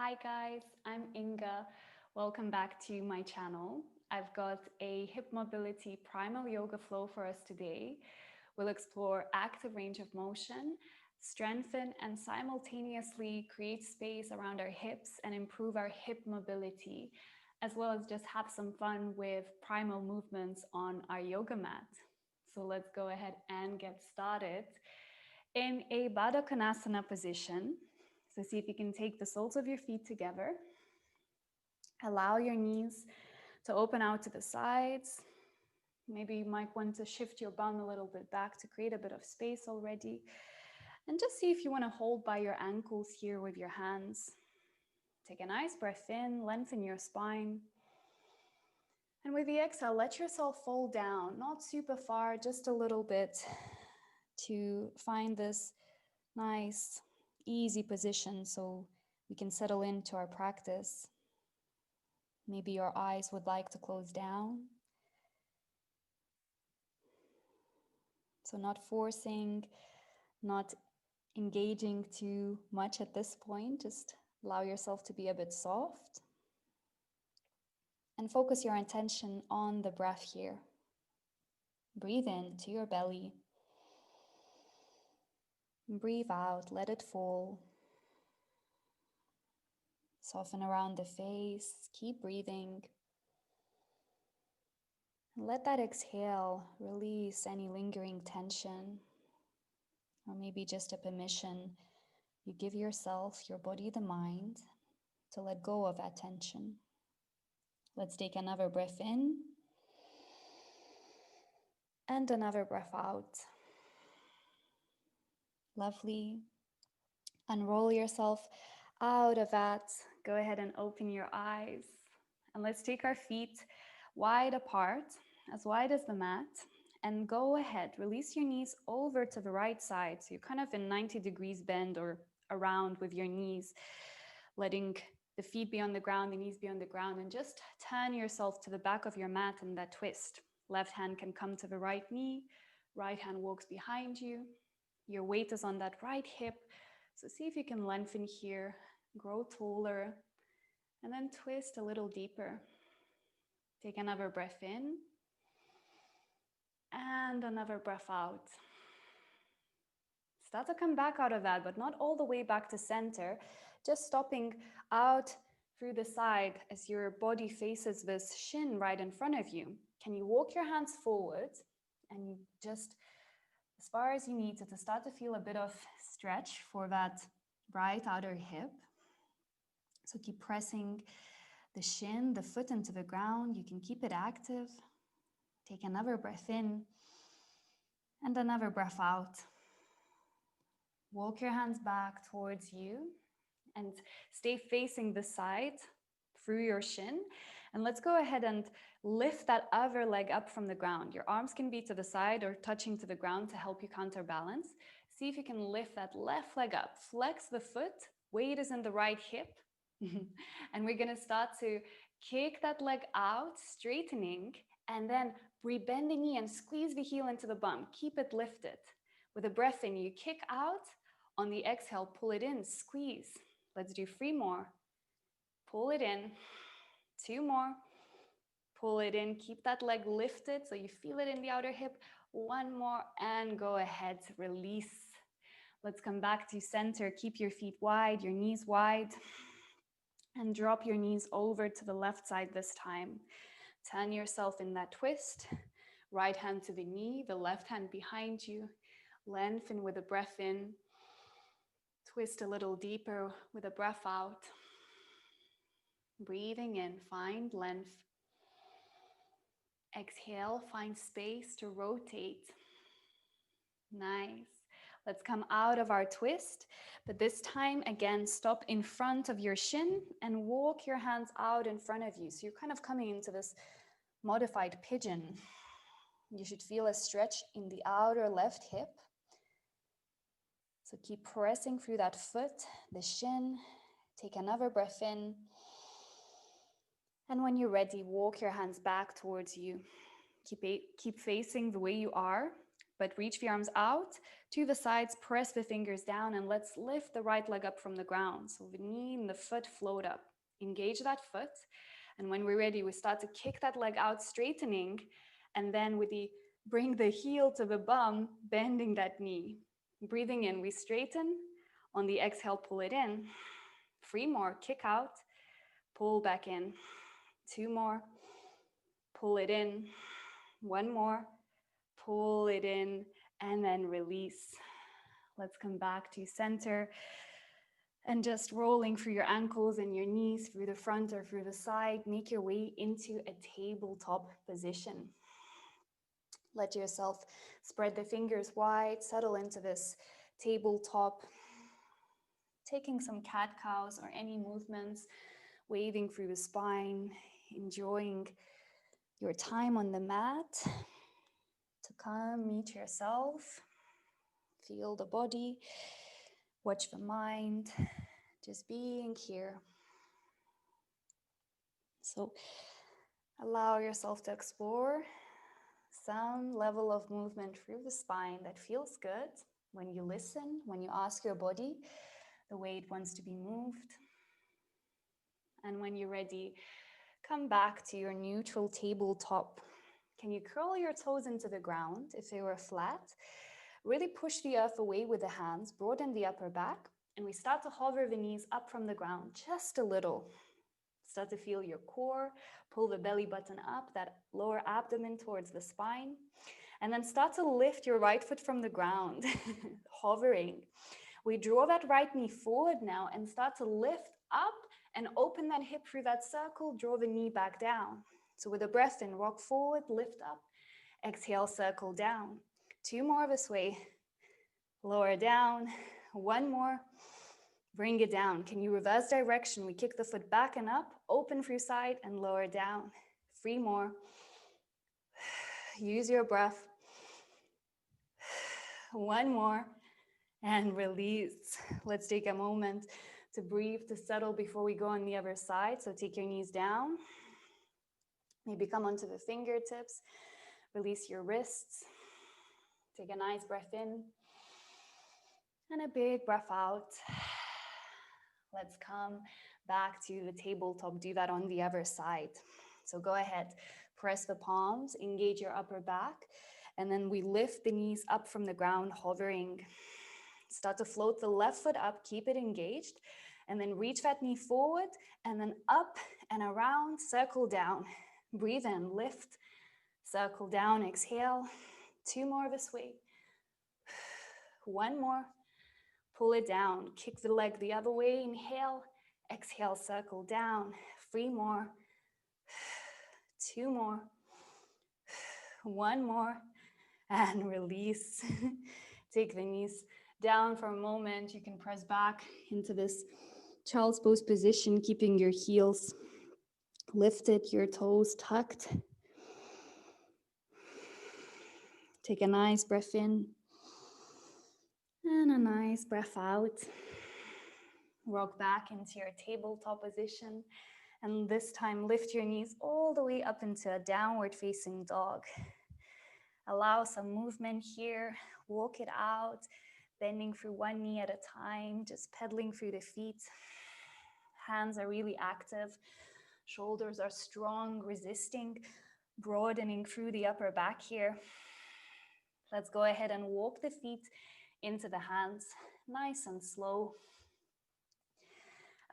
Hi guys, I'm Inga. Welcome back to my channel. I've got a hip mobility primal yoga flow for us today. We'll explore active range of motion, strengthen and simultaneously create space around our hips and improve our hip mobility, as well as just have some fun with primal movements on our yoga mat. So let's go ahead and get started. In a Baddha Konasana position, so see if you can take the soles of your feet together. Allow your knees to open out to the sides. Maybe you might want to shift your bum a little bit back to create a bit of space already. And just see if you want to hold by your ankles here with your hands. Take a nice breath in, lengthen your spine. And with the exhale, let yourself fall down, not super far, just a little bit to find this nice, easy position so we can settle into our practice. Maybe your eyes would like to close down. So not forcing, not engaging too much at this point. Just allow yourself to be a bit soft. And focus your attention on the breath here. Breathe in to your belly. Breathe out, let it fall. Soften around the face, keep breathing. And let that exhale release any lingering tension, or maybe just a permission you give yourself, your body, the mind, to let go of that tension. Let's take another breath in and another breath out. Lovely. Unroll yourself out of that. Go ahead and open your eyes. And let's take our feet wide apart, as wide as the mat. And go ahead, release your knees over to the right side. So you're kind of in 90 degrees bend or around with your knees, letting the feet be on the ground, the knees be on the ground, and just turn yourself to the back of your mat in that twist. Left hand can come to the right knee, right hand walks behind you. Your weight is on that right hip. So see if you can lengthen here, grow taller, and then twist a little deeper. Take another breath in and another breath out. Start to come back out of that, but not all the way back to center, just stopping out through the side as your body faces this shin right in front of you. Can you walk your hands forward and just as far as you need to start to feel a bit of stretch for that right outer hip. So keep pressing the shin, the foot into the ground. You can keep it active. Take another breath in and another breath out. Walk your hands back towards you and stay facing the side through your shin. And let's go ahead and lift that other leg up from the ground. Your arms can be to the side or touching to the ground to help you counterbalance. See if you can lift that left leg up. Flex the foot. Weight is in the right hip. And we're going to start to kick that leg out, straightening, and then rebend the knee and squeeze the heel into the bum. Keep it lifted. With a breath in, you kick out. On the exhale, pull it in, squeeze. Let's do 3 more. Pull it in. 2 more. Pull it in. Keep that leg lifted so you feel it in the outer hip. 1 more and go ahead. Release. Let's come back to center. Keep your feet wide, your knees wide. And drop your knees over to the left side this time. Turn yourself in that twist. Right hand to the knee, the left hand behind you. Lengthen with a breath in. Twist a little deeper with a breath out. Breathing in, find length. Exhale, find space to rotate. Nice. Let's come out of our twist, but this time, again, stop in front of your shin and walk your hands out in front of you. So you're kind of coming into this modified pigeon. You should feel a stretch in the outer left hip. So keep pressing through that foot, the shin. Take another breath in. And when you're ready, walk your hands back towards you. Keep facing the way you are, But reach the arms out to the sides, press the fingers down, and let's lift the right leg up from the ground. So the knee and the foot float up. Engage that foot. And when we're ready, we start to kick that leg out, straightening. And then with the bring the heel to the bum, bending that knee. Breathing in, we straighten. On the exhale, pull it in. 3 more, kick out, pull back in. 2 more, pull it in. 1 more, pull it in, and then release. Let's come back to center and just rolling through your ankles and your knees through the front or through the side. Make your way into a tabletop position. Let yourself spread the fingers wide, settle into this tabletop, taking some cat-cows or any movements, waving through the spine, enjoying your time on the mat to come meet yourself, feel the body, watch the mind, just being here. So allow yourself to explore some level of movement through the spine that feels good when you listen, when you ask your body the way it wants to be moved. And when you're ready, come back to your neutral tabletop. Can you curl your toes into the ground if they were flat? Really push the earth away with the hands, broaden the upper back, and we start to hover the knees up from the ground just a little. Start to feel your core, pull the belly button up, that lower abdomen towards the spine, and then start to lift your right foot from the ground, hovering. We draw that right knee forward now and start to lift up and open that hip through that circle, draw the knee back down. So with a breath in, rock forward, lift up, exhale, circle down. 2 more this way, lower down, 1 more, bring it down. Can you reverse direction? We kick the foot back and up, open through side and lower down. 3 more. Use your breath. 1 more and release. Let's take a moment to breathe, to settle before we go on the other side. So take your knees down. Maybe come onto the fingertips. Release your wrists. Take a nice breath in and a big breath out. Let's come back to the tabletop. Do that on the other side. So go ahead, press the palms, engage your upper back, and then we lift the knees up from the ground, hovering. Start to float the left foot up, keep it engaged, and then reach that knee forward, and then up and around, circle down. Breathe in, lift, circle down, exhale. 2 more this way. 1 more. Pull it down, kick the leg the other way, inhale, exhale, circle down. 3 more, 2 more, 1 more, and release. Take the knees down for a moment. You can press back into this child's pose position, keeping your heels lifted, your toes tucked. Take a nice breath in and a nice breath out. Rock back into your tabletop position, and this time lift your knees all the way up into a downward facing dog. Allow some movement here, walk it out, bending through one knee at a time, just pedaling through the feet. Hands are really active, shoulders are strong, resisting, broadening through the upper back here. Let's go ahead and walk the feet into the hands, nice and slow.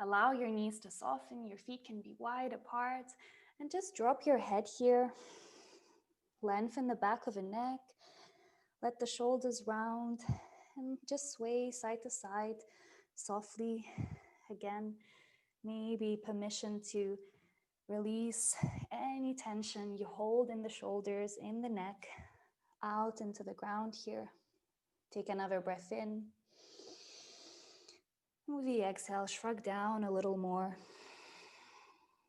Allow your knees to soften, your feet can be wide apart, and just drop your head here. Lengthen the back of the neck, let the shoulders round, and just sway side to side softly. Again, maybe permission to release any tension you hold in the shoulders, in the neck, out into the ground here. Take another breath in. With the exhale, shrug down a little more.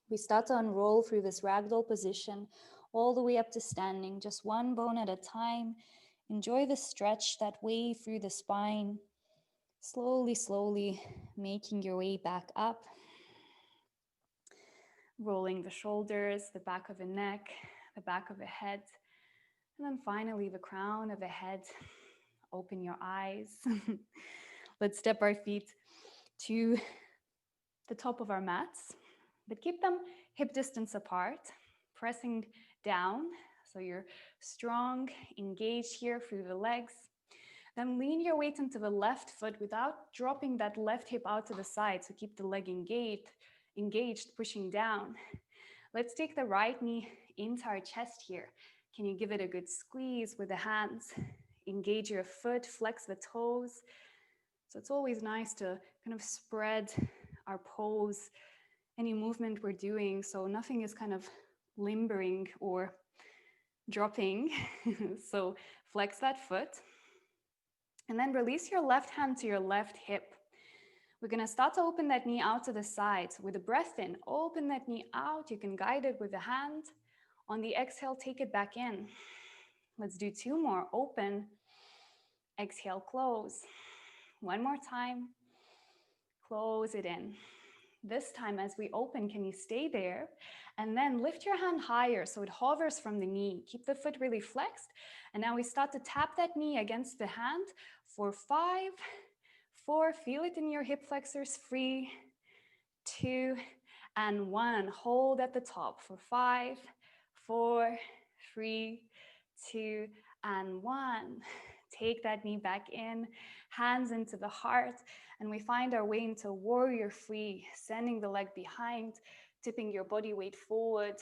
We start to unroll through this ragdoll position all the way up to standing, just one bone at a time. Enjoy the stretch, that wave through the spine. Slowly, slowly making your way back up. Rolling the shoulders, the back of the neck, the back of the head. And then finally, the crown of the head. Open your eyes. Let's step our feet to the top of our mats, but keep them hip distance apart, pressing down so you're strong, engaged here through the legs. Then lean your weight into the left foot without dropping that left hip out to the side, so keep the leg engaged, pushing down. Let's take the right knee into our chest here. Can you give it a good squeeze with the hands? Engage your foot, flex the toes. So it's always nice to kind of spread our pose, any movement we're doing, so nothing is kind of limbering or dropping. So flex that foot. And then release your left hand to your left hip. We're going to start to open that knee out to the side. So with a breath in, open that knee out. You can guide it with a hand. On the exhale, take it back in. Let's do two more. Open. Exhale, close. One more time. Close it in. This time, as we open, can you stay there? And then lift your hand higher so it hovers from the knee. Keep the foot really flexed. And now we start to tap that knee against the hand for 5, 4. Feel it in your hip flexors. 3, 2, and 1. Hold at the top for 5, 4, 3, 2, and 1. Take that knee back in, hands into the heart, and we find our way into warrior three, sending the leg behind, tipping your body weight forward.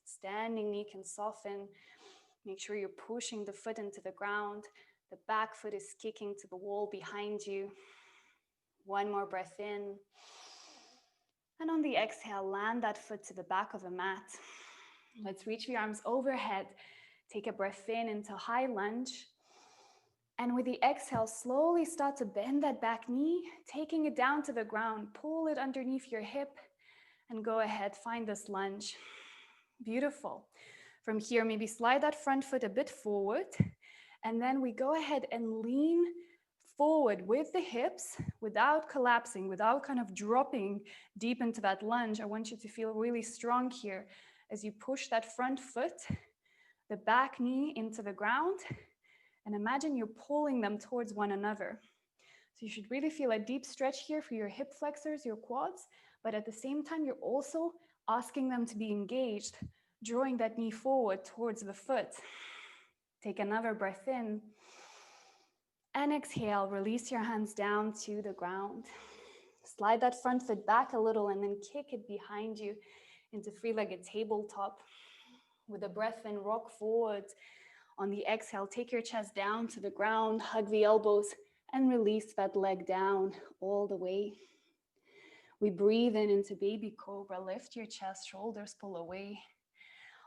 Standing knee can soften. Make sure you're pushing the foot into the ground. The back foot is kicking to the wall behind you. One more breath in. And on the exhale, land that foot to the back of the mat. Let's reach the arms overhead. Take a breath in into high lunge. And with the exhale, slowly start to bend that back knee, taking it down to the ground. Pull it underneath your hip and go ahead, find this lunge. Beautiful. From here, maybe slide that front foot a bit forward. And then we go ahead and lean forward with the hips without collapsing, without kind of dropping deep into that lunge. I want you to feel really strong here as you push that front foot, the back knee into the ground. And imagine you're pulling them towards one another. So you should really feel a deep stretch here for your hip flexors, your quads, but at the same time, you're also asking them to be engaged, drawing that knee forward towards the foot. Take another breath in. And exhale, release your hands down to the ground. Slide that front foot back a little and then kick it behind you into three-legged tabletop. With a breath in, rock forward. On the exhale, take your chest down to the ground, hug the elbows, and release that leg down all the way. We breathe in into baby cobra. Lift your chest, shoulders pull away.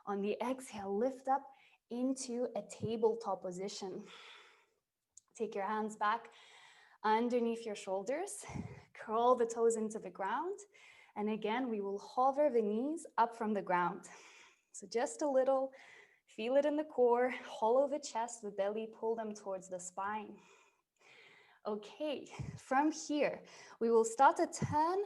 On the exhale, lift up into a tabletop position. Take your hands back underneath your shoulders. Curl the toes into the ground. And again, we will hover the knees up from the ground. So just a little. Feel it in the core, hollow the chest, the belly, pull them towards the spine. Okay, from here, we will start to turn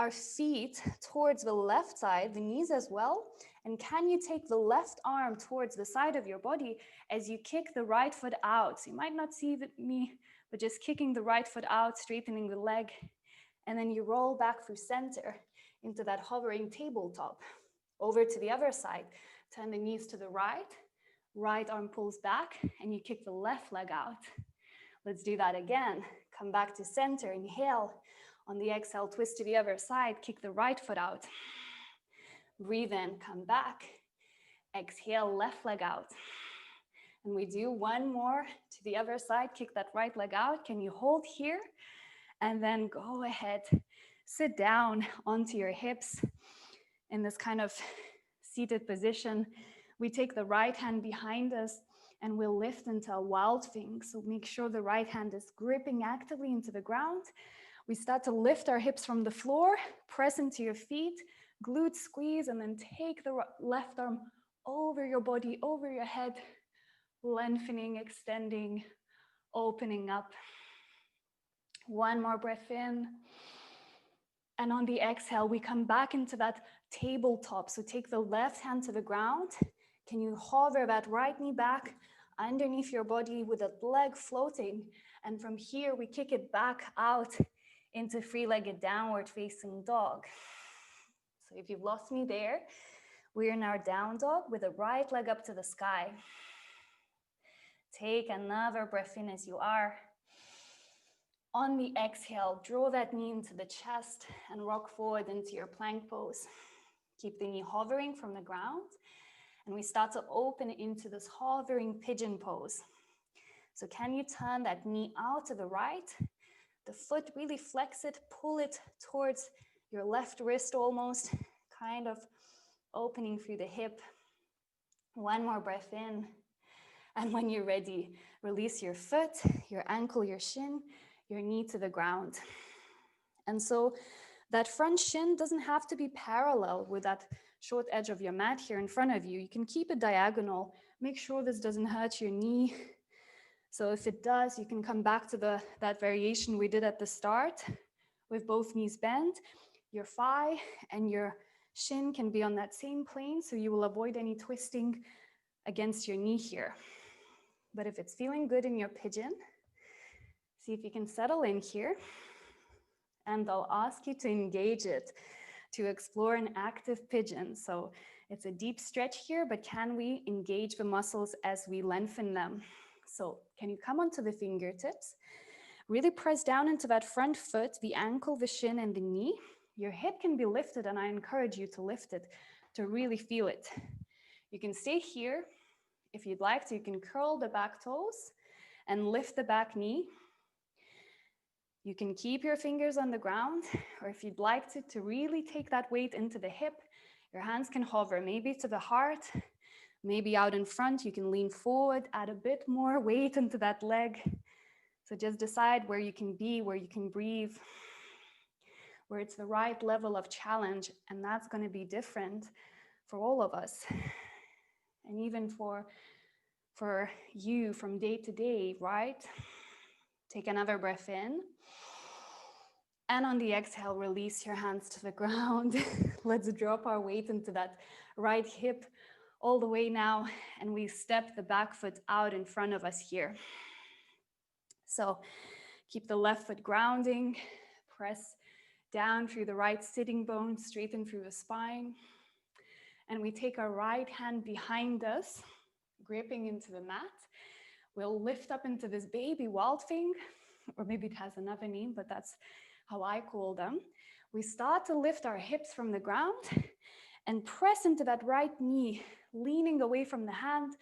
our feet towards the left side, the knees as well. And can you take the left arm towards the side of your body as you kick the right foot out? So you might not see me, but just kicking the right foot out, straightening the leg. And then you roll back through center into that hovering tabletop. Over to the other side. Turn the knees to the right, right arm pulls back, and you kick the left leg out. Let's do that again. Come back to center, inhale. On the exhale, twist to the other side, kick the right foot out. Breathe in, come back. Exhale, left leg out. And we do one more to the other side, kick that right leg out. Can you hold here? And then go ahead, sit down onto your hips in this kind of seated position. We take the right hand behind us and we'll lift into a wild thing. So make sure the right hand is gripping actively into the ground. We start to lift our hips from the floor, press into your feet, glute squeeze, and then take the left arm over your body, over your head, lengthening, extending, opening up. One more breath in. And on the exhale, we come back into that tabletop. So take the left hand to the ground. Can you hover that right knee back underneath your body with a leg floating. And from here, we kick it back out into three-legged downward facing dog. So if you've lost me there, we're in our down dog with the right leg up to the sky. Take another breath in as you are. On the exhale, draw that knee into the chest and rock forward into your plank pose. Keep the knee hovering from the ground. And we start to open into this hovering pigeon pose. So can you turn that knee out to the right? The foot, really flex it, pull it towards your left wrist almost, kind of opening through the hip. One more breath in. And when you're ready, release your foot, your ankle, your shin, your knee to the ground. And so that front shin doesn't have to be parallel with that short edge of your mat here in front of you. You can keep it diagonal. Make sure this doesn't hurt your knee. So if it does, you can come back to that variation we did at the start with both knees bent. Your thigh and your shin can be on that same plane, so you will avoid any twisting against your knee here. But if it's feeling good in your pigeon, see if you can settle in here. And I'll ask you to engage it, to explore an active pigeon. So it's a deep stretch here, but can we engage the muscles as we lengthen them? So can you come onto the fingertips? Really press down into that front foot, the ankle, the shin, and the knee. Your hip can be lifted, and I encourage you to lift it to really feel it. You can stay here. If you'd like to, you can curl the back toes and lift the back knee. You can keep your fingers on the ground, or if you'd like to really take that weight into the hip, your hands can hover maybe to the heart, maybe out in front. You can lean forward, add a bit more weight into that leg. So just decide where you can be, where you can breathe, where it's the right level of challenge, and that's going to be different for all of us. And even for you from day to day, right? Take another breath in. And on the exhale, release your hands to the ground. Let's drop our weight into that right hip all the way now. And we step the back foot out in front of us here. So keep the left foot grounding. Press down through the right sitting bone, straighten through the spine. And we take our right hand behind us, gripping into the mat. We'll lift up into this baby wild thing, or maybe it has another name, but that's how I call them. We start to lift our hips from the ground and press into that right knee, leaning away from the hand,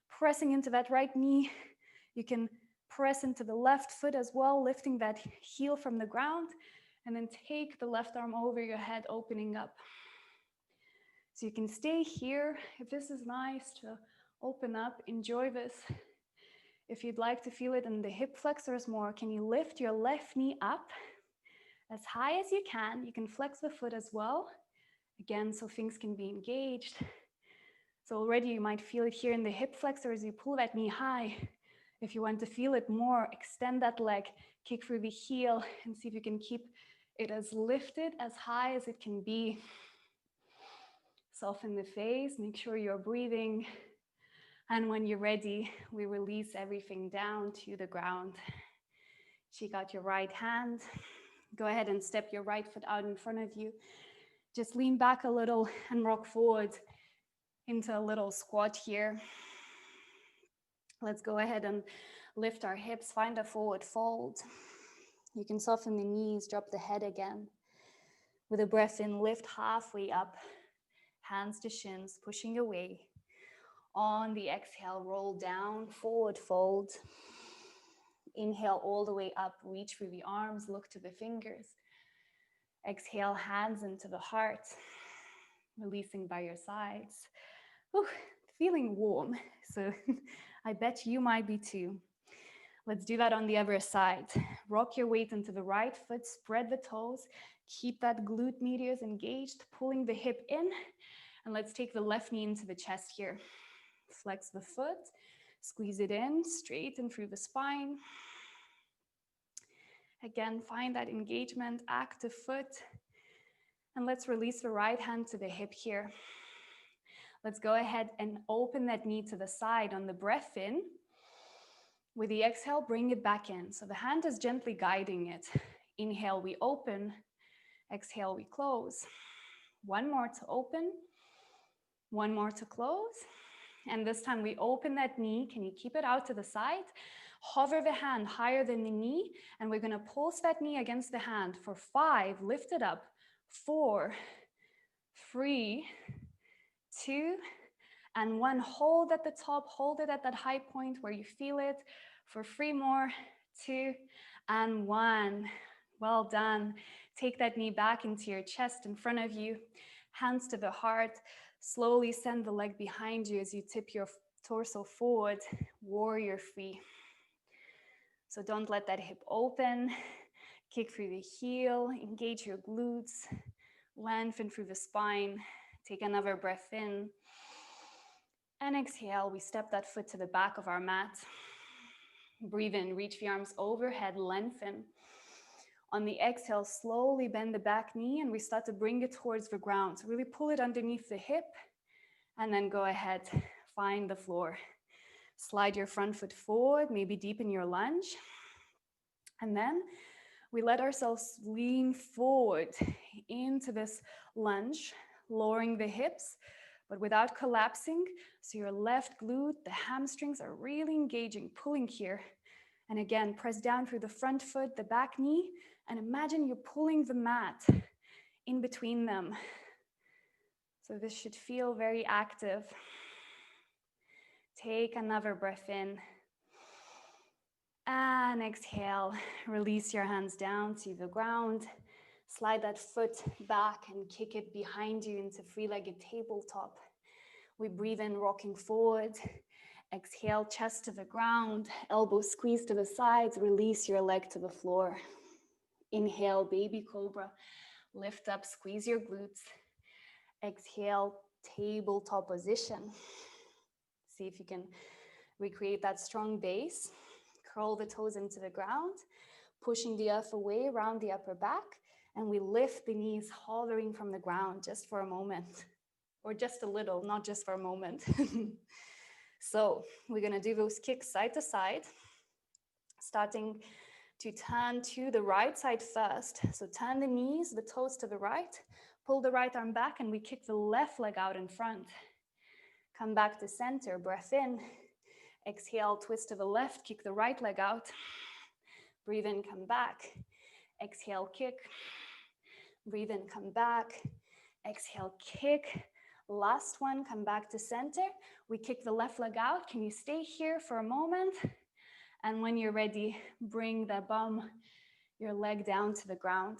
pressing into that right knee. You can press into the left foot as well, lifting that heel from the ground, and then take the left arm over your head, opening up. So you can stay here. If this is nice to open up, enjoy this. If you'd like to feel it in the hip flexors more, can you lift your left knee up as high as you can? You can flex the foot as well. Again, so things can be engaged. So already you might feel it here in the hip flexor as you pull that knee high. If you want to feel it more, extend that leg, kick through the heel, and see if you can keep it as lifted, as high as it can be. Soften the face, make sure you're breathing. And when you're ready, we release everything down to the ground. Check out your right hand. Go ahead and step your right foot out in front of you. Just lean back a little and rock forward into a little squat here. Let's go ahead and lift our hips, find a forward fold. You can soften the knees, drop the head again. With a breath in, lift halfway up, hands to shins, pushing away. On the exhale, roll down, forward fold. Inhale all the way up, reach through the arms, look to the fingers. Exhale, hands into the heart, releasing by your sides. Whew, feeling warm, so I bet you might be too. Let's do that on the other side. Rock your weight into the right foot, spread the toes, keep that glute medius engaged, pulling the hip in, and let's take the left knee into the chest here. Flex the foot, squeeze it in, straighten through the spine. Again, find that engagement, active foot. And let's release the right hand to the hip here. Let's go ahead and open that knee to the side on the breath in. With the exhale, bring it back in. So the hand is gently guiding it. Inhale, we open. Exhale, we close. One more to open. One more to close. And this time we open that knee. Can you keep it out to the side? Hover the hand higher than the knee. And we're going to pulse that knee against the hand for 5. Lift it up. 4, 3, 2, and 1. Hold at the top. Hold it at that high point where you feel it for 3 more. 2, and 1. Well done. Take that knee back into your chest in front of you. Hands to the heart. Slowly send the leg behind you as you tip your torso forward. Warrior 3. So don't let that hip open. Kick through the heel. Engage your glutes. Lengthen through the spine. Take another breath in. And exhale, we step that foot to the back of our mat. Breathe in, reach the arms overhead, lengthen. On the exhale, slowly bend the back knee and we start to bring it towards the ground. So really pull it underneath the hip and then go ahead, find the floor. Slide your front foot forward, maybe deepen your lunge. And then we let ourselves lean forward into this lunge, lowering the hips, but without collapsing. So your left glute, the hamstrings are really engaging, pulling here. And again, press down through the front foot, the back knee, and imagine you're pulling the mat in between them. So this should feel very active. Take another breath in. And exhale, release your hands down to the ground. Slide that foot back and kick it behind you into three-legged tabletop. We breathe in, rocking forward. Exhale, chest to the ground, elbows squeeze to the sides, release your leg to the floor. Inhale, baby cobra, lift up, squeeze your glutes. Exhale, tabletop position. See if you can recreate that strong base. Curl the toes into the ground, pushing the earth away around the upper back, and we lift the knees, hovering from the ground just for a moment, or just a little, not just for a moment. So we're gonna do those kicks side to side, starting to turn to the right side first. So turn the knees, the toes to the right, pull the right arm back, and we kick the left leg out in front. Come back to center, breath in. Exhale, twist to the left, kick the right leg out. Breathe in, come back. Exhale, kick. Breathe in, come back. Exhale, kick. Last one, come back to center. We kick the left leg out. Can you stay here for a moment? And when you're ready, bring the bum, your leg down to the ground.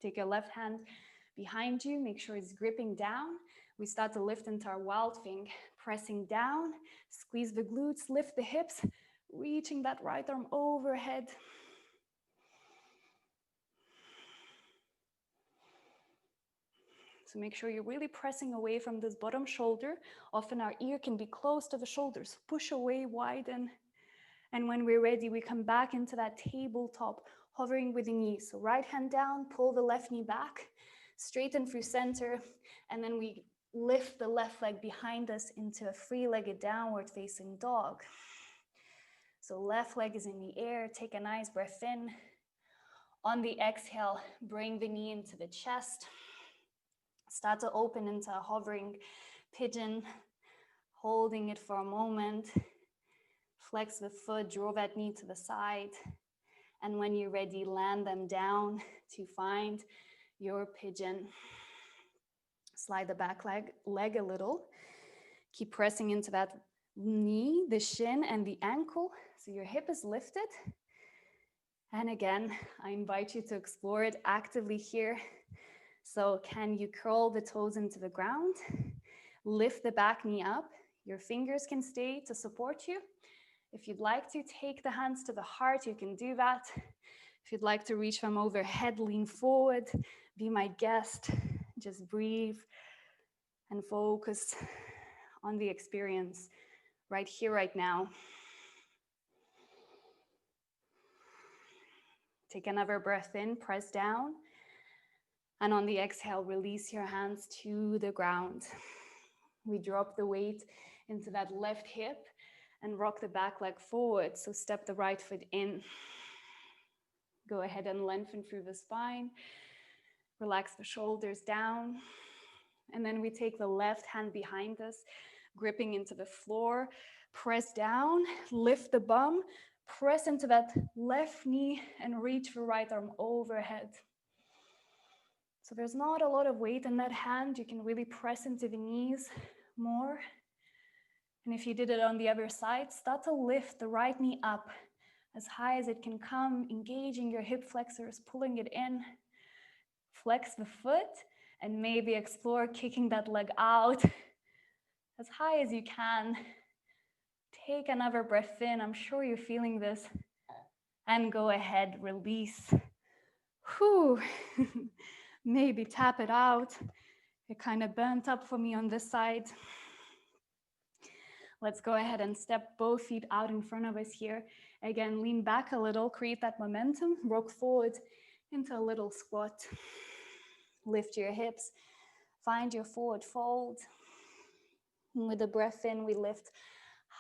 Take your left hand behind you. Make sure it's gripping down. We start to lift into our wild thing, pressing down, squeeze the glutes, lift the hips, reaching that right arm overhead. So make sure you're really pressing away from this bottom shoulder. Often our ear can be close to the shoulders. Push away, widen. And when we're ready, we come back into that tabletop, hovering with the knees. So right hand down, pull the left knee back, straighten through center, and then we lift the left leg behind us into a three-legged downward facing dog. So left leg is in the air. Take a nice breath in. On the exhale, bring the knee into the chest. Start to open into a hovering pigeon, holding it for a moment. Flex the foot, draw that knee to the side. And when you're ready, land them down to find your pigeon. Slide the back leg a little. Keep pressing into that knee, the shin, and the ankle. So your hip is lifted. And again, I invite you to explore it actively here. So can you curl the toes into the ground? Lift the back knee up. Your fingers can stay to support you. If you'd like to take the hands to the heart, you can do that. If you'd like to reach from overhead, lean forward, be my guest. Just breathe and focus on the experience right here, right now. Take another breath in, press down. And on the exhale, release your hands to the ground. We drop the weight into that left hip and rock the back leg forward. So step the right foot in. Go ahead and lengthen through the spine. Relax the shoulders down. And then we take the left hand behind us, gripping into the floor. Press down, lift the bum, press into that left knee and reach the right arm overhead. So there's not a lot of weight in that hand. You can really press into the knees more. And if you did it on the other side, start to lift the right knee up as high as it can come, engaging your hip flexors, pulling it in. Flex the foot and maybe explore kicking that leg out as high as you can. Take another breath in. I'm sure you're feeling this. And go ahead, release. Whew. Maybe tap it out. It kind of burnt up for me on this side. Let's go ahead and step both feet out in front of us here. Again, lean back a little, create that momentum, rock forward into a little squat. Lift your hips, find your forward fold. And with the breath in, we lift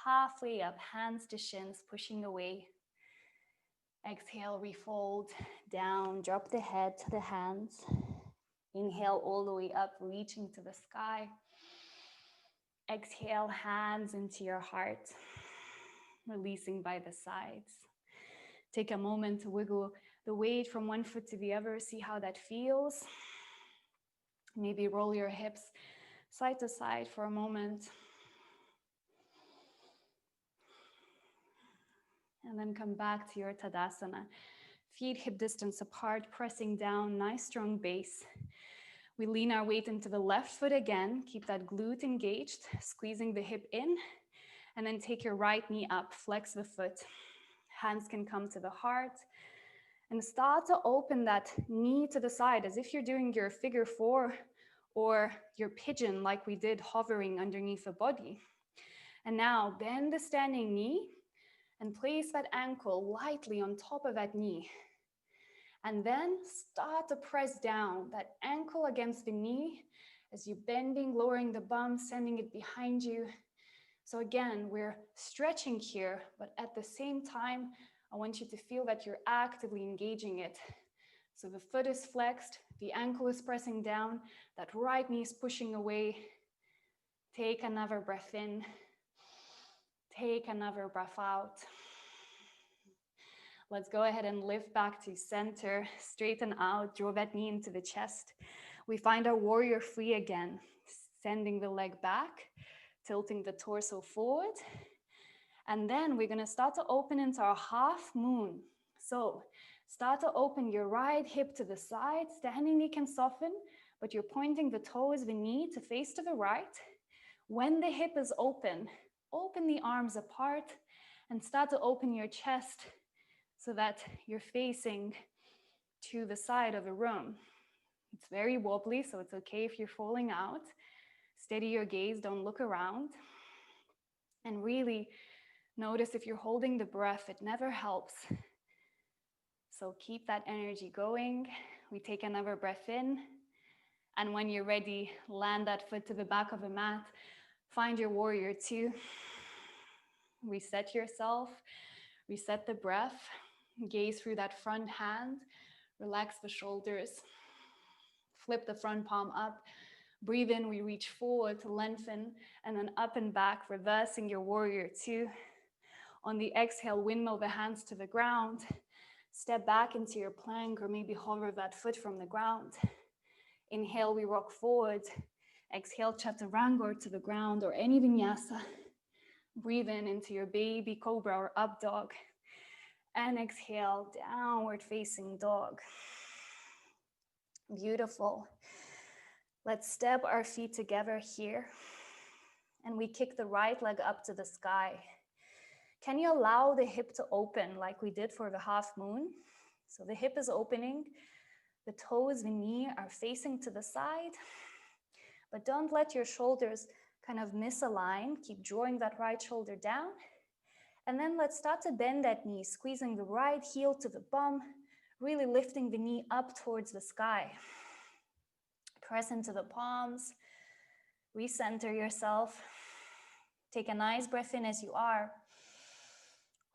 halfway up, hands to shins, pushing away. Exhale, refold, down, drop the head to the hands. Inhale all the way up, reaching to the sky. Exhale, hands into your heart, releasing by the sides. Take a moment to wiggle the weight from one foot to the other, see how that feels. Maybe roll your hips side to side for a moment. And then come back to your Tadasana. Feet hip distance apart, pressing down, nice strong base. We lean our weight into the left foot again. Keep that glute engaged, squeezing the hip in. And then take your right knee up, flex the foot. Hands can come to the heart. And start to open that knee to the side as if you're doing your figure four or your pigeon like we did, hovering underneath the body. And now bend the standing knee and place that ankle lightly on top of that knee. And then start to press down that ankle against the knee as you're bending, lowering the bum, sending it behind you. So again, we're stretching here, but at the same time, I want you to feel that you're actively engaging it. So the foot is flexed, the ankle is pressing down, that right knee is pushing away. Take another breath in. Take another breath out. Let's go ahead and lift back to center, straighten out, draw that knee into the chest. We find our warrior three again, sending the leg back, tilting the torso forward. And then we're gonna start to open into our half moon. So start to open your right hip to the side, standing knee can soften, but you're pointing the toes, the knee to face to the right. When the hip is open, open the arms apart and start to open your chest so that you're facing to the side of the room. It's very wobbly, so it's okay if you're falling out. Steady your gaze, don't look around. And really notice if you're holding the breath, it never helps. So keep that energy going. We take another breath in. And when you're ready, land that foot to the back of the mat. Find your warrior two. Reset yourself. Reset the breath. Gaze through that front hand. Relax the shoulders. Flip the front palm up. Breathe in, we reach forward to lengthen, and then up and back, reversing your warrior two. On the exhale, windmill the hands to the ground. Step back into your plank or maybe hover that foot from the ground. Inhale, we rock forward. Exhale, chaturanga to the ground or any vinyasa. Breathe in into your baby cobra or up dog. And exhale, downward facing dog. Beautiful. Let's step our feet together here. And we kick the right leg up to the sky. Can you allow the hip to open like we did for the half moon? So the hip is opening. The toes, the knee are facing to the side. But don't let your shoulders kind of misalign. Keep drawing that right shoulder down. And then let's start to bend that knee, squeezing the right heel to the bum, really lifting the knee up towards the sky. Press into the palms. Recenter yourself. Take a nice breath in as you are.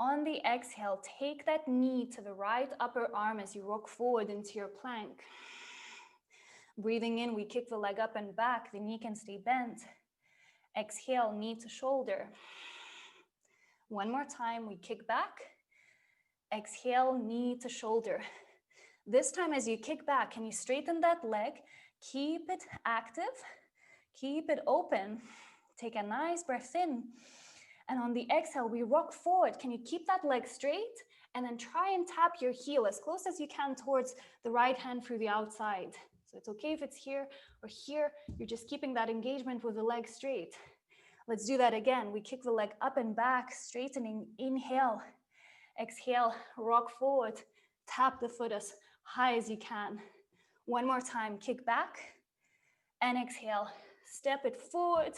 On the exhale, take that knee to the right upper arm as you rock forward into your plank. Breathing in, we kick the leg up and back. The knee can stay bent. Exhale, knee to shoulder. One more time, we kick back. Exhale, knee to shoulder. This time as you kick back, can you straighten that leg? Keep it active. Keep it open. Take a nice breath in. And on the exhale, we rock forward. Can you keep that leg straight? And then try and tap your heel as close as you can towards the right hand through the outside. So it's okay if it's here or here. You're just keeping that engagement with the leg straight. Let's do that again. We kick the leg up and back, straightening. Inhale. Exhale, rock forward. Tap the foot as high as you can. One more time, kick back. And exhale, step it forward.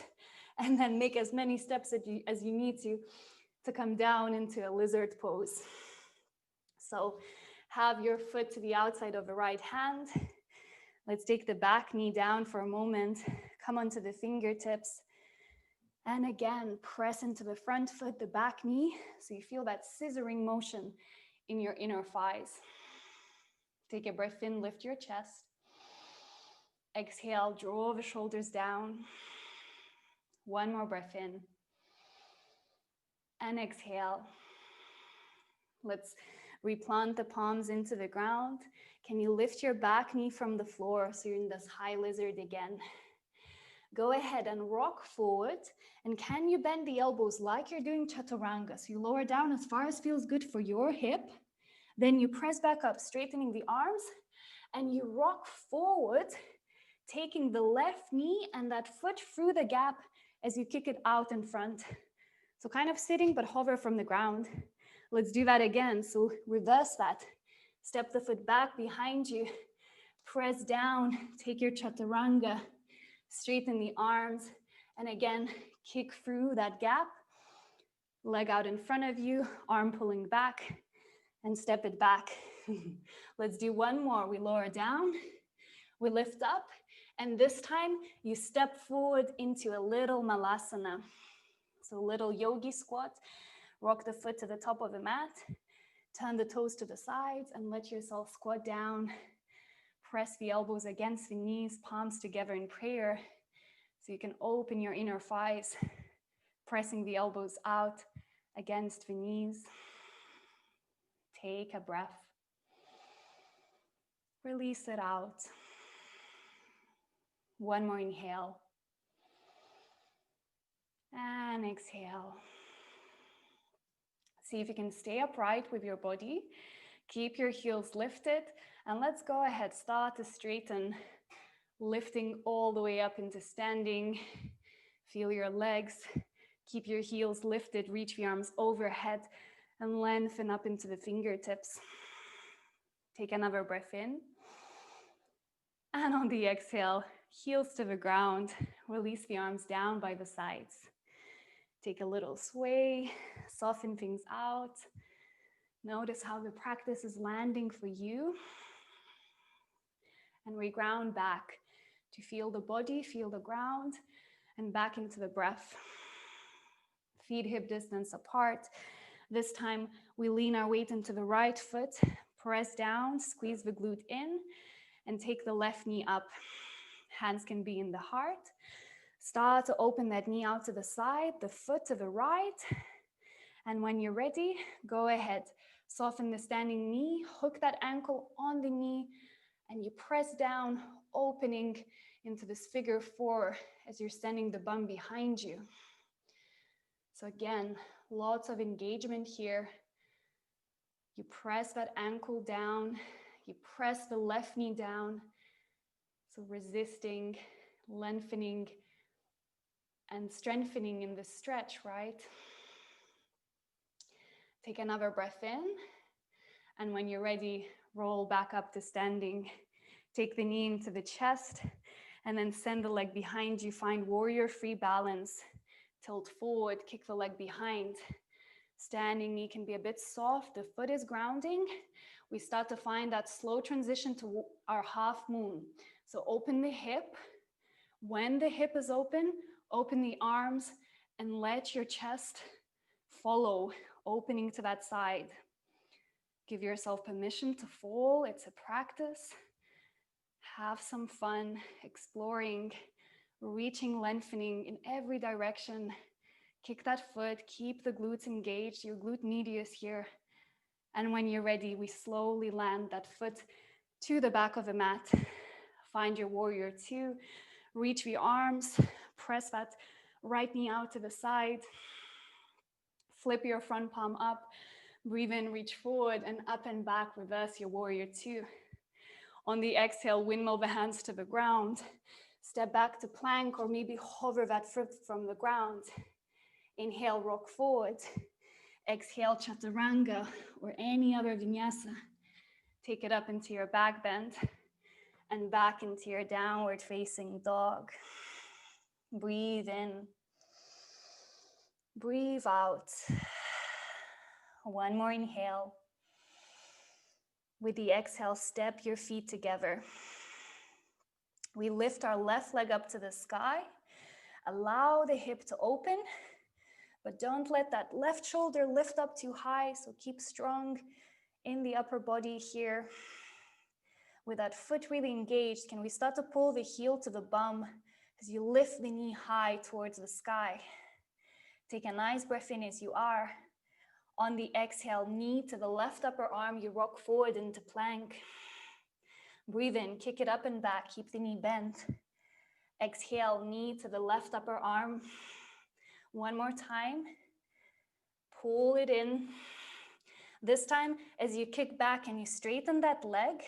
And then make as many steps as you need to come down into a lizard pose. So have your foot to the outside of the right hand. Let's take the back knee down for a moment. Come onto the fingertips. And again, press into the front foot, the back knee, so you feel that scissoring motion in your inner thighs. Take a breath in, lift your chest. Exhale, draw the shoulders down. One more breath in. And exhale. Let's replant the palms into the ground. Can you lift your back knee from the floor so you're in this high lizard again? Go ahead and rock forward. And can you bend the elbows like you're doing chaturanga? So you lower down as far as feels good for your hip. Then you press back up, straightening the arms. And you rock forward, taking the left knee and that foot through the gap as you kick it out in front. So kind of sitting, but hover from the ground. Let's do that again. So reverse that. Step the foot back behind you. Press down, take your chaturanga. Straighten the arms. And again, kick through that gap. Leg out in front of you, arm pulling back. And step it back. Let's do one more. We lower down. We lift up. And this time, you step forward into a little malasana. So little yogi squat. Rock the foot to the top of the mat. Turn the toes to the sides and let yourself squat down. Press the elbows against the knees, palms together in prayer. So you can open your inner thighs, pressing the elbows out against the knees. Take a breath. Release it out. One more inhale. And exhale. See if you can stay upright with your body. Keep your heels lifted. And let's go ahead, start to straighten, lifting all the way up into standing. Feel your legs. Keep your heels lifted, reach the arms overhead and lengthen up into the fingertips. Take another breath in. And on the exhale, heels to the ground. Release the arms down by the sides. Take a little sway, soften things out. Notice how the practice is landing for you. And we ground back to feel the body, feel the ground, and back into the breath. Feet hip distance apart. This time we lean our weight into the right foot, press down, squeeze the glute in, and take the left knee up. Hands can be in the heart. Start to open that knee out to the side, the foot to the right. And when you're ready, go ahead. Soften the standing knee, hook that ankle on the knee, and you press down, opening into this figure four as you're sending the bum behind you. So again, lots of engagement here. You press that ankle down, you press the left knee down. So resisting, lengthening, and strengthening in the stretch, right? Take another breath in. And when you're ready, roll back up to standing. Take the knee into the chest and then send the leg behind you. Find warrior three balance. Tilt forward, kick the leg behind. Standing knee can be a bit soft. The foot is grounding. We start to find that slow transition to our half moon. So open the hip. When the hip is open, open the arms and let your chest follow, opening to that side. Give yourself permission to fall. It's a practice. Have some fun exploring, reaching, lengthening in every direction. Kick that foot, keep the glutes engaged, your glute medius here. And when you're ready, we slowly land that foot to the back of the mat. Find your warrior two. Reach the arms, press that right knee out to the side. Flip your front palm up. Breathe in, reach forward, and up and back, reverse your warrior two. On the exhale, windmill the hands to the ground. Step back to plank, or maybe hover that foot from the ground. Inhale, rock forward. Exhale, chaturanga, or any other vinyasa. Take it up into your back bend and back into your downward facing dog. Breathe in. Breathe out. One more inhale. With the exhale, step your feet together. We lift our left leg up to the sky. Allow the hip to open, but don't let that left shoulder lift up too high. So keep strong in the upper body here. With that foot really engaged, can we start to pull the heel to the bum as you lift the knee high towards the sky? Take a nice breath in as you are. On the exhale, knee to the left upper arm, you rock forward into plank. Breathe in, kick it up and back, keep the knee bent. Exhale, knee to the left upper arm. One more time. Pull it in. This time, as you kick back and you straighten that leg,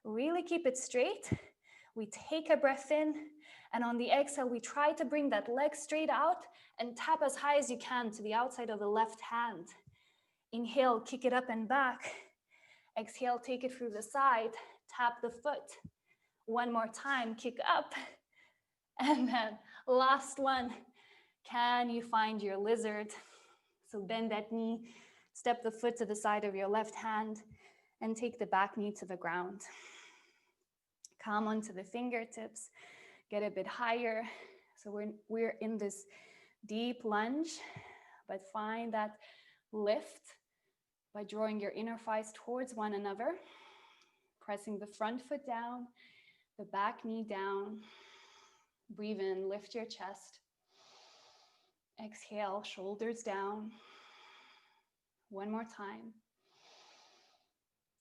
really keep it straight. We take a breath in, and on the exhale, we try to bring that leg straight out and tap as high as you can to the outside of the left hand. Inhale, kick it up and back. Exhale, take it through the side, tap the foot. One more time, kick up. And then last one, can you find your lizard? So bend that knee, step the foot to the side of your left hand, and take the back knee to the ground. Come onto the fingertips, get a bit higher. So we're in this deep lunge, but find that lift by drawing your inner thighs towards one another, pressing the front foot down, the back knee down. Breathe in, lift your chest. Exhale, shoulders down. One more time.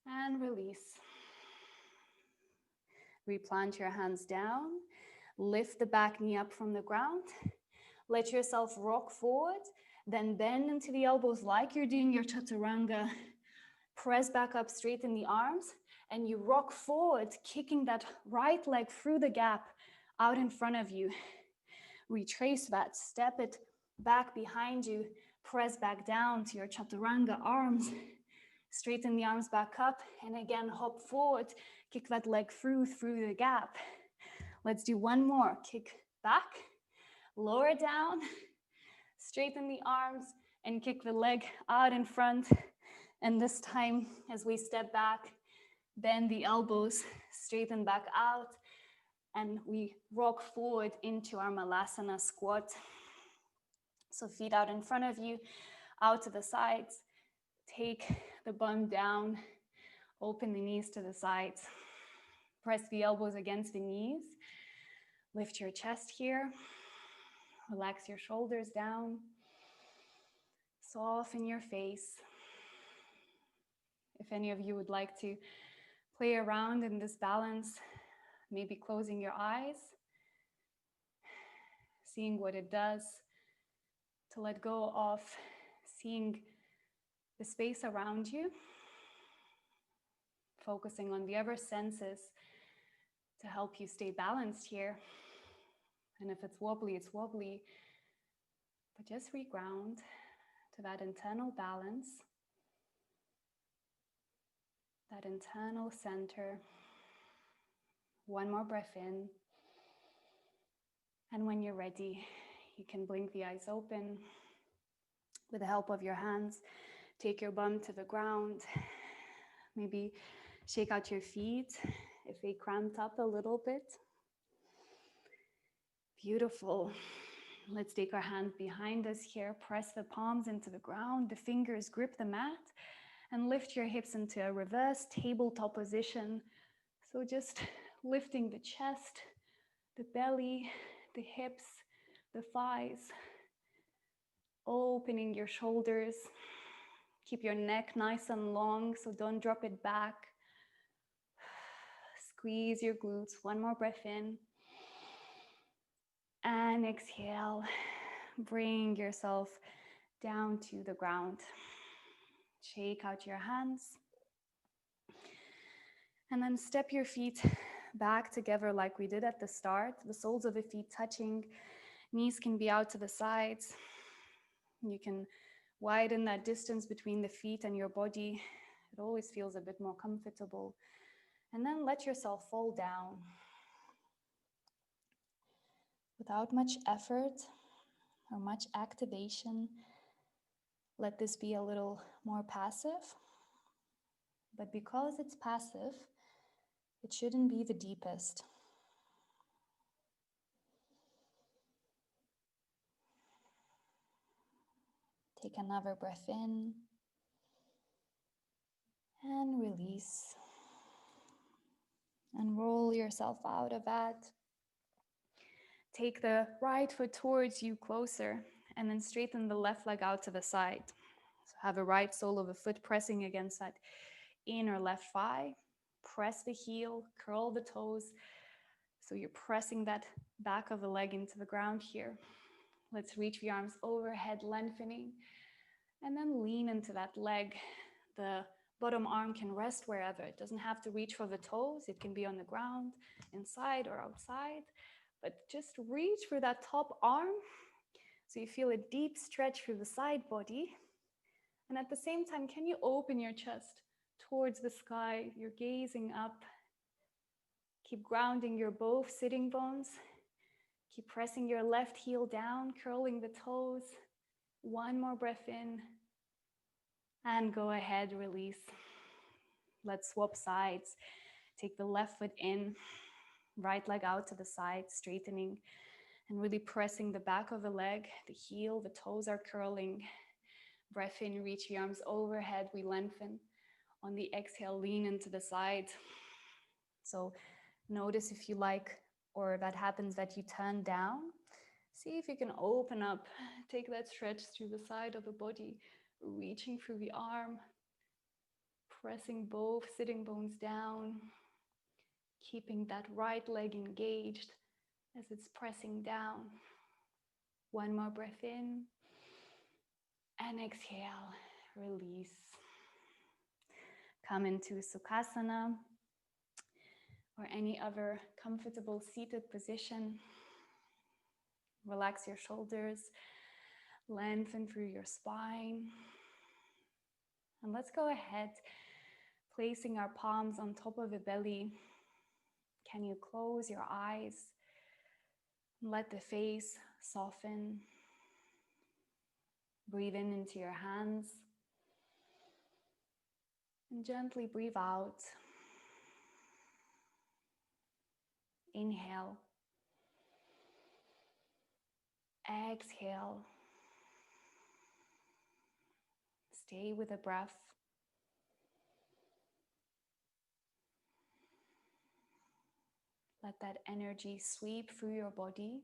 And release. Replant your hands down. Lift the back knee up from the ground. Let yourself rock forward. Then bend into the elbows like you're doing your chaturanga. Press back up, straighten the arms. And you rock forward, kicking that right leg through the gap out in front of you. Retrace that. Step it back behind you. Press back down to your chaturanga arms. Straighten the arms back up. And again, hop forward. Kick that leg through the gap. Let's do one more. Kick back. Lower down. Straighten the arms and kick the leg out in front. And this time, as we step back, bend the elbows, straighten back out, and we rock forward into our Malasana squat. So feet out in front of you, out to the sides. Take the bum down, open the knees to the sides. Press the elbows against the knees. Lift your chest here. Relax your shoulders down. Soften your face. If any of you would like to play around in this balance, maybe closing your eyes, seeing what it does to let go of seeing the space around you, focusing on the other senses to help you stay balanced here. And if it's wobbly, it's wobbly, but just reground to that internal balance, that internal center. One more breath in. And when you're ready, you can blink the eyes open. With the help of your hands, take your bum to the ground. Maybe shake out your feet if they cramped up a little bit. Beautiful. Let's take our hand behind us here. Press the palms into the ground. The fingers grip the mat and lift your hips into a reverse tabletop position. So just lifting the chest, the belly, the hips, the thighs, opening your shoulders. Keep your neck nice and long, so don't drop it back. Squeeze your glutes. One more breath in. And exhale. Bring yourself down to the ground. Shake out your hands. And then step your feet back together like we did at the start. The soles of the feet touching. Knees can be out to the sides. You can widen that distance between the feet and your body. It always feels a bit more comfortable. And then let yourself fall down. Without much effort or much activation, let this be a little more passive. But because it's passive, it shouldn't be the deepest. Take another breath in and release. And roll yourself out of that. Take the right foot towards you closer and then straighten the left leg out to the side. So have a right sole of the foot pressing against that inner left thigh. Press the heel, curl the toes. So you're pressing that back of the leg into the ground here. Let's reach the arms overhead, lengthening, and then lean into that leg. The bottom arm can rest wherever. It doesn't have to reach for the toes. It can be on the ground, inside or outside. But just reach for that top arm so you feel a deep stretch through the side body. And at the same time, can you open your chest towards the sky? You're gazing up. Keep grounding your both sitting bones. Keep pressing your left heel down, curling the toes. One more breath in. And go ahead, release. Let's swap sides. Take the left foot in, right leg out to the side, straightening and really pressing the back of the leg, the heel, the toes are curling. Breath in, reach the arms overhead, we lengthen. On the exhale, lean into the side. So notice if you like, or that happens that you turn down. See if you can open up, take that stretch through the side of the body, reaching through the arm, pressing both sitting bones down, keeping that right leg engaged as it's pressing down. One more breath in and exhale, release. Come into Sukhasana or any other comfortable seated position. Relax your shoulders, lengthen through your spine. And let's go ahead, placing our palms on top of the belly. Can you close your eyes? Let the face soften. Breathe in into your hands. And gently breathe out. Inhale. Exhale. Stay with the breath. Let that energy sweep through your body.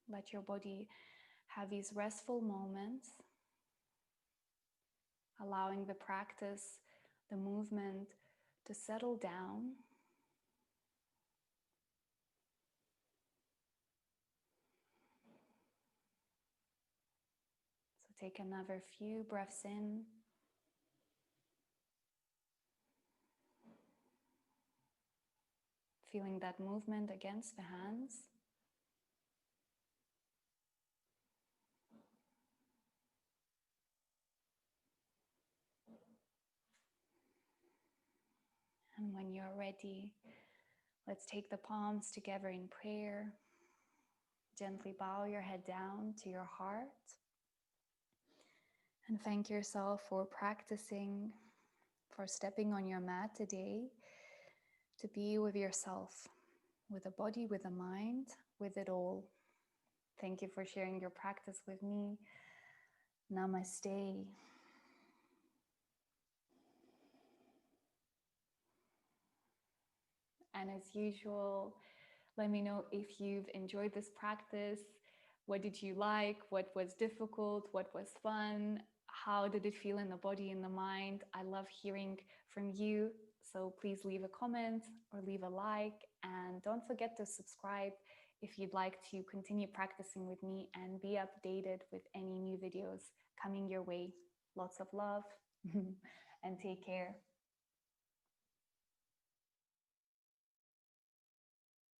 Let your body have these restful moments, allowing the practice, the movement to settle down. So take another few breaths in. Feeling that movement against the hands. And when you're ready, let's take the palms together in prayer. Gently bow your head down to your heart. And thank yourself for practicing, for stepping on your mat today. to be with yourself, with a body, with a mind, with it all. Thank you for sharing your practice with me. Namaste. And as usual, let me know if you've enjoyed this practice. What did you like? What was difficult? What was fun? How did it feel in the body and the mind? I love hearing from you. So please leave a comment or leave a like. And don't forget to subscribe if you'd like to continue practicing with me and be updated with any new videos coming your way. Lots of love and take care.